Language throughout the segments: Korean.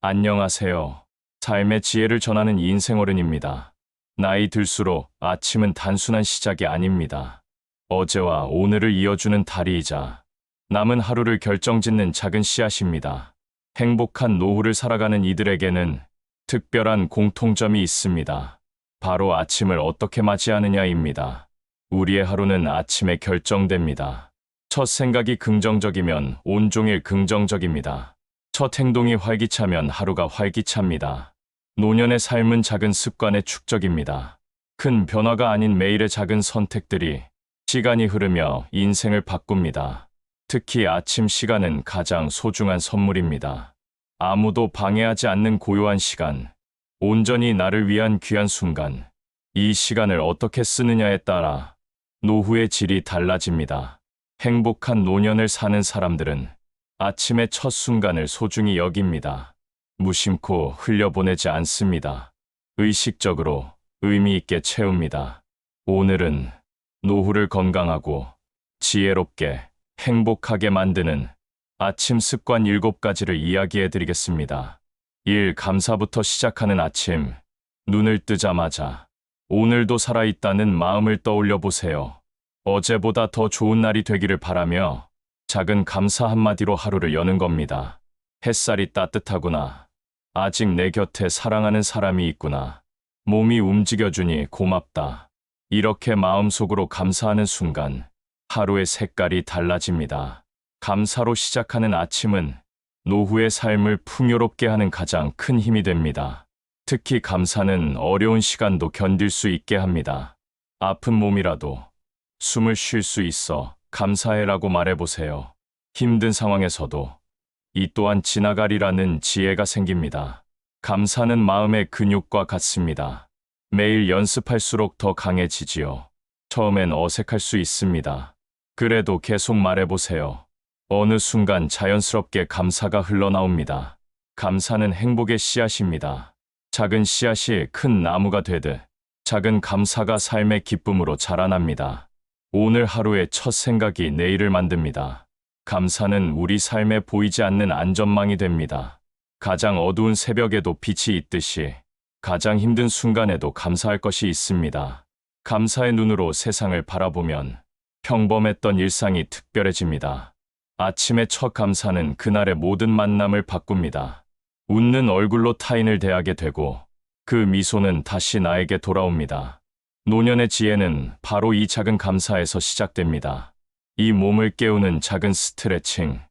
안녕하세요. 삶의 지혜를 전하는 인생어른입니다. 나이 들수록 아침은 단순한 시작이 아닙니다. 어제와 오늘을 이어주는 다리이자 남은 하루를 결정짓는 작은 씨앗입니다. 행복한 노후를 살아가는 이들에게는 특별한 공통점이 있습니다. 바로 아침을 어떻게 맞이하느냐입니다. 우리의 하루는 아침에 결정됩니다. 첫 생각이 긍정적이면 온종일 긍정적입니다. 첫 행동이 활기차면 하루가 활기찹니다. 노년의 삶은 작은 습관의 축적입니다. 큰 변화가 아닌 매일의 작은 선택들이 시간이 흐르며 인생을 바꿉니다. 특히 아침 시간은 가장 소중한 선물입니다. 아무도 방해하지 않는 고요한 시간, 온전히 나를 위한 귀한 순간. 이 시간을 어떻게 쓰느냐에 따라 노후의 질이 달라집니다. 행복한 노년을 사는 사람들은 아침의 첫 순간을 소중히 여깁니다. 무심코 흘려보내지 않습니다. 의식적으로 의미 있게 채웁니다. 오늘은 노후를 건강하고 지혜롭게 행복하게 만드는 아침 습관 7가지를 이야기해 드리겠습니다. 1. 감사부터 시작하는 아침. 눈을 뜨자마자 오늘도 살아있다는 마음을 떠올려 보세요. 어제보다 더 좋은 날이 되기를 바라며 작은 감사 한마디로 하루를 여는 겁니다. 햇살이 따뜻하구나. 아직 내 곁에 사랑하는 사람이 있구나. 몸이 움직여주니 고맙다. 이렇게 마음속으로 감사하는 순간 하루의 색깔이 달라집니다. 감사로 시작하는 아침은 노후의 삶을 풍요롭게 하는 가장 큰 힘이 됩니다. 특히 감사는 어려운 시간도 견딜 수 있게 합니다. 아픈 몸이라도 숨을 쉴 수 있어 감사해라고 말해보세요. 힘든 상황에서도 이 또한 지나가리라는 지혜가 생깁니다. 감사는 마음의 근육과 같습니다. 매일 연습할수록 더 강해지지요. 처음엔 어색할 수 있습니다. 그래도 계속 말해보세요. 어느 순간 자연스럽게 감사가 흘러나옵니다. 감사는 행복의 씨앗입니다. 작은 씨앗이 큰 나무가 되듯 작은 감사가 삶의 기쁨으로 자라납니다. 오늘 하루의 첫 생각이 내일을 만듭니다. 감사는 우리 삶에 보이지 않는 안전망이 됩니다. 가장 어두운 새벽에도 빛이 있듯이 가장 힘든 순간에도 감사할 것이 있습니다. 감사의 눈으로 세상을 바라보면 평범했던 일상이 특별해집니다. 아침의 첫 감사는 그날의 모든 만남을 바꿉니다. 웃는 얼굴로 타인을 대하게 되고 그 미소는 다시 나에게 돌아옵니다. 노년의 지혜는 바로 이 작은 감사에서 시작됩니다. 이 몸을 깨우는 작은 스트레칭.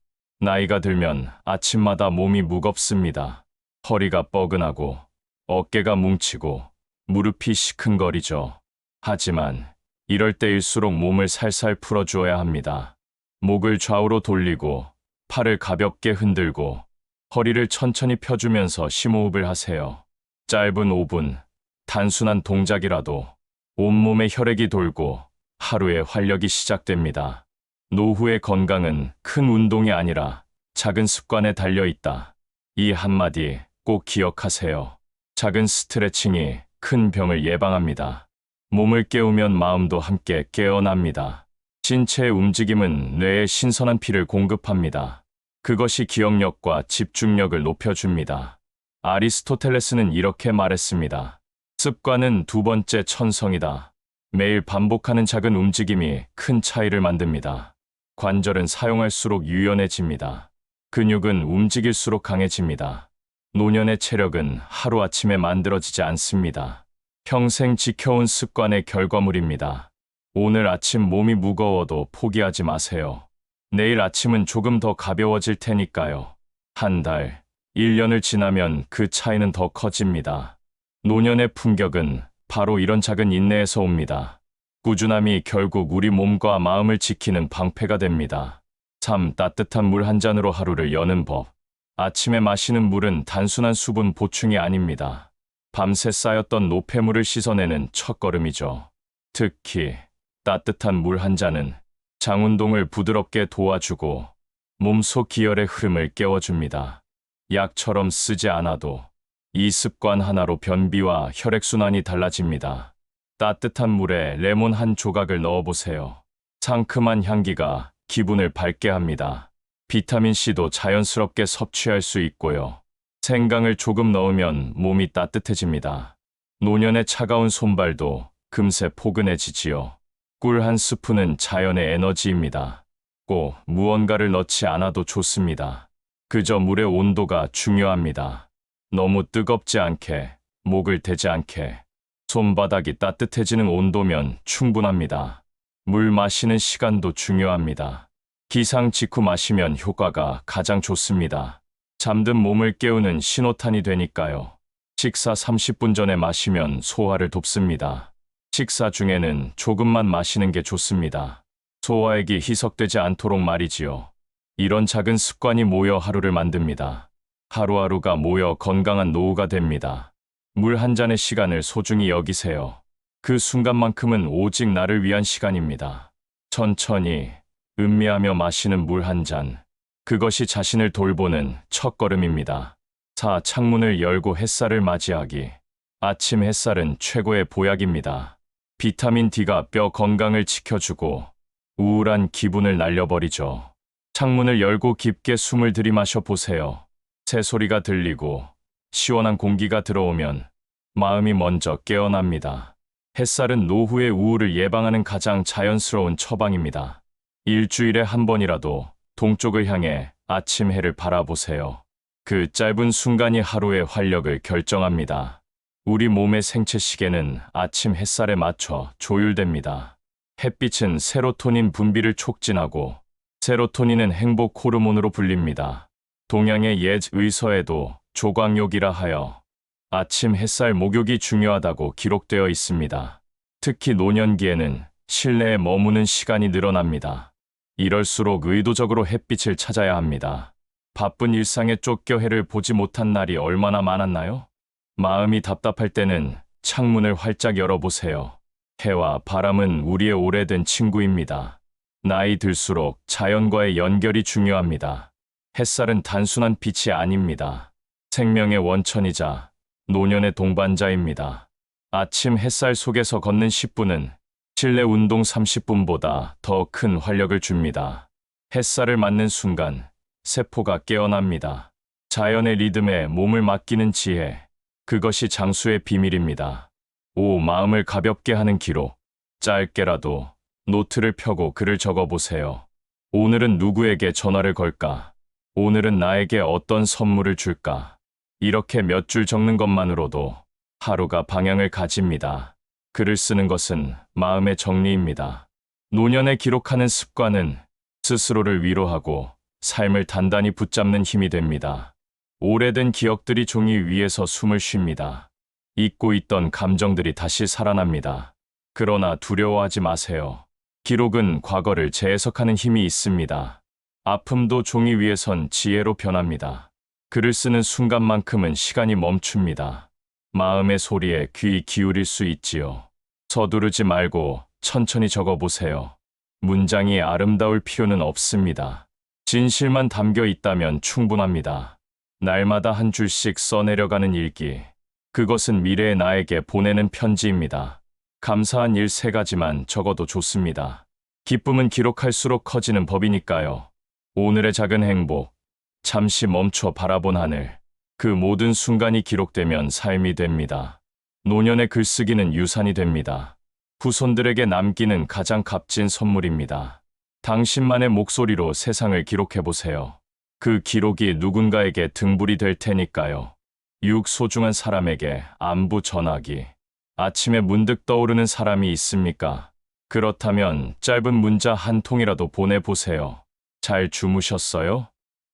나이가 들면 아침마다 몸이 무겁습니다. 허리가 뻐근하고 어깨가 뭉치고 무릎이 시큰거리죠. 하지만 이럴 때일수록 몸을 살살 풀어주어야 합니다. 목을 좌우로 돌리고 팔을 가볍게 흔들고 허리를 천천히 펴주면서 심호흡을 하세요. 짧은 5분, 단순한 동작이라도 온몸에 혈액이 돌고 하루의 활력이 시작됩니다. 노후의 건강은 큰 운동이 아니라 작은 습관에 달려있다. 이 한마디 꼭 기억하세요. 작은 스트레칭이 큰 병을 예방합니다. 몸을 깨우면 마음도 함께 깨어납니다. 신체의 움직임은 뇌에 신선한 피를 공급합니다. 그것이 기억력과 집중력을 높여줍니다. 아리스토텔레스는 이렇게 말했습니다. 습관은 두 번째 천성이다. 매일 반복하는 작은 움직임이 큰 차이를 만듭니다. 관절은 사용할수록 유연해집니다. 근육은 움직일수록 강해집니다. 노년의 체력은 하루아침에 만들어지지 않습니다. 평생 지켜온 습관의 결과물입니다. 오늘 아침 몸이 무거워도 포기하지 마세요. 내일 아침은 조금 더 가벼워질 테니까요. 한 달, 1년을 지나면 그 차이는 더 커집니다. 노년의 품격은 바로 이런 작은 인내에서 옵니다. 꾸준함이 결국 우리 몸과 마음을 지키는 방패가 됩니다. 참 따뜻한 물 한 잔으로 하루를 여는 법. 아침에 마시는 물은 단순한 수분 보충이 아닙니다. 밤새 쌓였던 노폐물을 씻어내는 첫걸음이죠. 특히 따뜻한 물 한 잔은 장 운동을 부드럽게 도와주고 몸속 기혈의 흐름을 깨워줍니다. 약처럼 쓰지 않아도 이 습관 하나로 변비와 혈액순환이 달라집니다. 따뜻한 물에 레몬 한 조각을 넣어보세요. 상큼한 향기가 기분을 밝게 합니다. 비타민C도 자연스럽게 섭취할 수 있고요. 생강을 조금 넣으면 몸이 따뜻해집니다. 노년의 차가운 손발도 금세 포근해지지요. 꿀 한 스푼은 자연의 에너지입니다. 꼭 무언가를 넣지 않아도 좋습니다. 그저 물의 온도가 중요합니다. 너무 뜨겁지 않게, 목을 대지 않게, 손바닥이 따뜻해지는 온도면 충분합니다. 물 마시는 시간도 중요합니다. 기상 직후 마시면 효과가 가장 좋습니다. 잠든 몸을 깨우는 신호탄이 되니까요. 식사 30분 전에 마시면 소화를 돕습니다. 식사 중에는 조금만 마시는 게 좋습니다. 소화액이 희석되지 않도록 말이지요. 이런 작은 습관이 모여 하루를 만듭니다. 하루하루가 모여 건강한 노후가 됩니다. 물 한 잔의 시간을 소중히 여기세요. 그 순간만큼은 오직 나를 위한 시간입니다. 천천히, 음미하며 마시는 물 한 잔. 그것이 자신을 돌보는 첫걸음입니다. 4. 창문을 열고 햇살을 맞이하기. 아침 햇살은 최고의 보약입니다. 비타민 D가 뼈 건강을 지켜주고 우울한 기분을 날려버리죠. 창문을 열고 깊게 숨을 들이마셔 보세요. 새소리가 들리고 시원한 공기가 들어오면 마음이 먼저 깨어납니다. 햇살은 노후의 우울을 예방하는 가장 자연스러운 처방입니다. 일주일에 한 번이라도 동쪽을 향해 아침 해를 바라보세요. 그 짧은 순간이 하루의 활력을 결정합니다. 우리 몸의 생체 시계는 아침 햇살에 맞춰 조율됩니다. 햇빛은 세로토닌 분비를 촉진하고 세로토닌은 행복 호르몬으로 불립니다. 동양의 옛 의서에도 조광욕이라 하여 아침 햇살 목욕이 중요하다고 기록되어 있습니다. 특히 노년기에는 실내에 머무는 시간이 늘어납니다. 이럴수록 의도적으로 햇빛을 찾아야 합니다. 바쁜 일상에 쫓겨 해를 보지 못한 날이 얼마나 많았나요? 마음이 답답할 때는 창문을 활짝 열어보세요. 해와 바람은 우리의 오래된 친구입니다. 나이 들수록 자연과의 연결이 중요합니다. 햇살은 단순한 빛이 아닙니다. 생명의 원천이자 노년의 동반자입니다. 아침 햇살 속에서 걷는 10분은 실내 운동 30분보다 더 큰 활력을 줍니다. 햇살을 맞는 순간 세포가 깨어납니다. 자연의 리듬에 몸을 맡기는 지혜, 그것이 장수의 비밀입니다. 5. 마음을 가볍게 하는 기록. 짧게라도 노트를 펴고 글을 적어보세요. 오늘은 누구에게 전화를 걸까? 오늘은 나에게 어떤 선물을 줄까? 이렇게 몇 줄 적는 것만으로도 하루가 방향을 가집니다. 글을 쓰는 것은 마음의 정리입니다. 노년에 기록하는 습관은 스스로를 위로하고 삶을 단단히 붙잡는 힘이 됩니다. 오래된 기억들이 종이 위에서 숨을 쉽니다. 잊고 있던 감정들이 다시 살아납니다. 그러나 두려워하지 마세요. 기록은 과거를 재해석하는 힘이 있습니다. 아픔도 종이 위에선 지혜로 변합니다. 글을 쓰는 순간만큼은 시간이 멈춥니다. 마음의 소리에 귀 기울일 수 있지요. 서두르지 말고 천천히 적어보세요. 문장이 아름다울 필요는 없습니다. 진실만 담겨 있다면 충분합니다. 날마다 한 줄씩 써내려가는 일기. 그것은 미래의 나에게 보내는 편지입니다. 감사한 일 3가지만 적어도 좋습니다. 기쁨은 기록할수록 커지는 법이니까요. 오늘의 작은 행복, 잠시 멈춰 바라본 하늘. 그 모든 순간이 기록되면 삶이 됩니다. 노년의 글쓰기는 유산이 됩니다. 후손들에게 남기는 가장 값진 선물입니다. 당신만의 목소리로 세상을 기록해보세요. 그 기록이 누군가에게 등불이 될 테니까요. 6. 소중한 사람에게 안부 전하기. 아침에 문득 떠오르는 사람이 있습니까? 그렇다면 짧은 문자 한 통이라도 보내보세요. 잘 주무셨어요?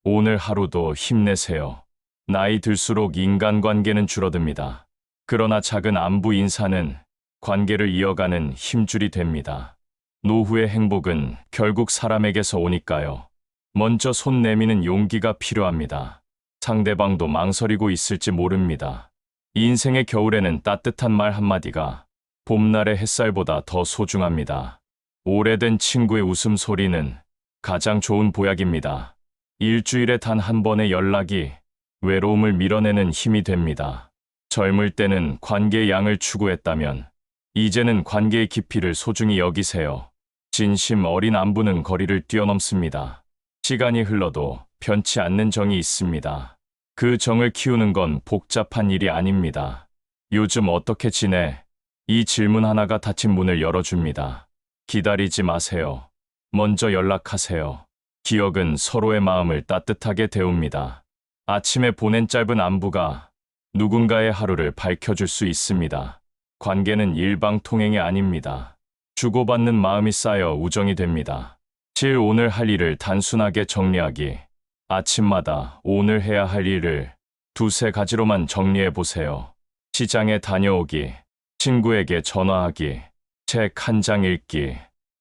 오늘 하루도 힘내세요. 나이 들수록 인간관계는 줄어듭니다. 그러나 작은 안부 인사는 관계를 이어가는 힘줄이 됩니다. 노후의 행복은 결국 사람에게서 오니까요. 먼저 손 내미는 용기가 필요합니다. 상대방도 망설이고 있을지 모릅니다. 인생의 겨울에는 따뜻한 말 한마디가 봄날의 햇살보다 더 소중합니다. 오래된 친구의 웃음소리는 가장 좋은 보약입니다. 일주일에 단 한 번의 연락이 외로움을 밀어내는 힘이 됩니다. 젊을 때는 관계의 양을 추구했다면 이제는 관계의 깊이를 소중히 여기세요. 진심 어린 안부는 거리를 뛰어넘습니다. 시간이 흘러도 변치 않는 정이 있습니다. 그 정을 키우는 건 복잡한 일이 아닙니다. 요즘 어떻게 지내? 이 질문 하나가 닫힌 문을 열어줍니다. 기다리지 마세요. 먼저 연락하세요. 기억은 서로의 마음을 따뜻하게 데웁니다. 아침에 보낸 짧은 안부가 누군가의 하루를 밝혀줄 수 있습니다. 관계는 일방통행이 아닙니다. 주고받는 마음이 쌓여 우정이 됩니다. 오늘 할 일을 단순하게 정리하기. 아침마다 오늘 해야 할 일을 두세 가지로만 정리해 보세요. 시장에 다녀오기, 친구에게 전화하기, 책 한 장 읽기.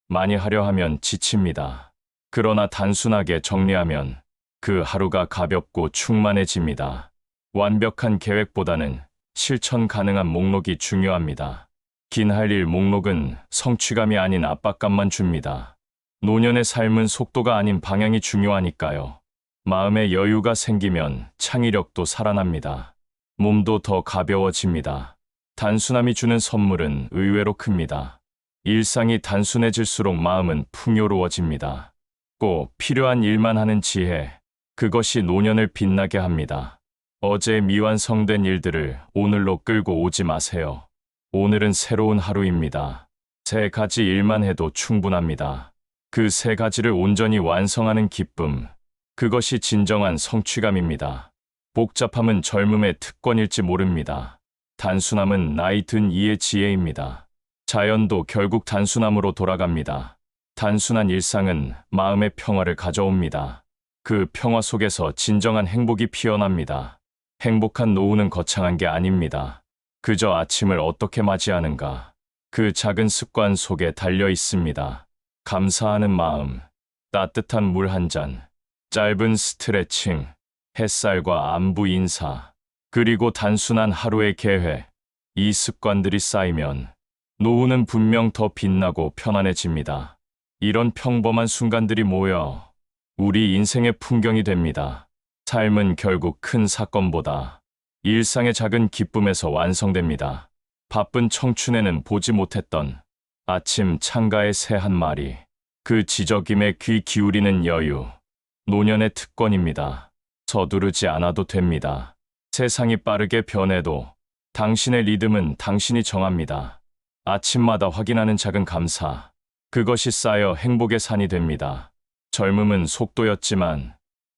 많이 하려 하면 지칩니다. 그러나 단순하게 정리하면 그 하루가 가볍고 충만해집니다. 완벽한 계획보다는 실천 가능한 목록이 중요합니다. 긴 할 일 목록은 성취감이 아닌 압박감만 줍니다. 노년의 삶은 속도가 아닌 방향이 중요하니까요. 마음의 여유가 생기면 창의력도 살아납니다. 몸도 더 가벼워집니다. 단순함이 주는 선물은 의외로 큽니다. 일상이 단순해질수록 마음은 풍요로워집니다. 꼭 필요한 일만 하는 지혜, 그것이 노년을 빛나게 합니다. 어제 미완성된 일들을 오늘로 끌고 오지 마세요. 오늘은 새로운 하루입니다. 3가지 일만 해도 충분합니다. 그 3가지를 온전히 완성하는 기쁨, 그것이 진정한 성취감입니다. 복잡함은 젊음의 특권일지 모릅니다. 단순함은 나이 든 이의 지혜입니다. 자연도 결국 단순함으로 돌아갑니다. 단순한 일상은 마음의 평화를 가져옵니다. 그 평화 속에서 진정한 행복이 피어납니다. 행복한 노후는 거창한 게 아닙니다. 그저 아침을 어떻게 맞이하는가. 그 작은 습관 속에 달려 있습니다. 감사하는 마음, 따뜻한 물 한 잔, 짧은 스트레칭, 햇살과 안부 인사, 그리고 단순한 하루의 계획. 이 습관들이 쌓이면 노후는 분명 더 빛나고 편안해집니다. 이런 평범한 순간들이 모여 우리 인생의 풍경이 됩니다. 삶은 결국 큰 사건보다 일상의 작은 기쁨에서 완성됩니다. 바쁜 청춘에는 보지 못했던 아침 창가의 새 한 마리, 그 지저김에 귀 기울이는 여유, 노년의 특권입니다. 서두르지 않아도 됩니다. 세상이 빠르게 변해도 당신의 리듬은 당신이 정합니다. 아침마다 확인하는 작은 감사, 그것이 쌓여 행복의 산이 됩니다. 젊음은 속도였지만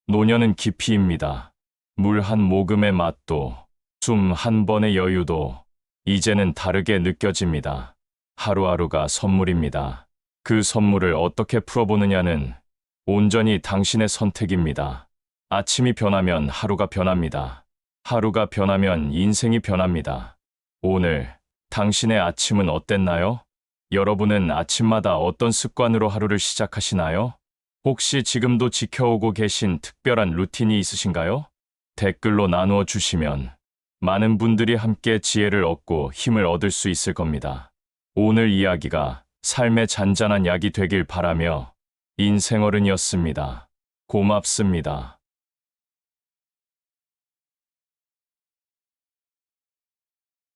노년은 깊이입니다. 물 한 모금의 맛도, 숨 한 번의 여유도 이제는 다르게 느껴집니다. 하루하루가 선물입니다. 그 선물을 어떻게 풀어보느냐는 온전히 당신의 선택입니다. 아침이 변하면 하루가 변합니다. 하루가 변하면 인생이 변합니다. 오늘 당신의 아침은 어땠나요? 여러분은 아침마다 어떤 습관으로 하루를 시작하시나요? 혹시 지금도 지켜오고 계신 특별한 루틴이 있으신가요? 댓글로 나누어 주시면 많은 분들이 함께 지혜를 얻고 힘을 얻을 수 있을 겁니다. 오늘 이야기가 삶의 잔잔한 약이 되길 바라며 인생어른이었습니다. 고맙습니다.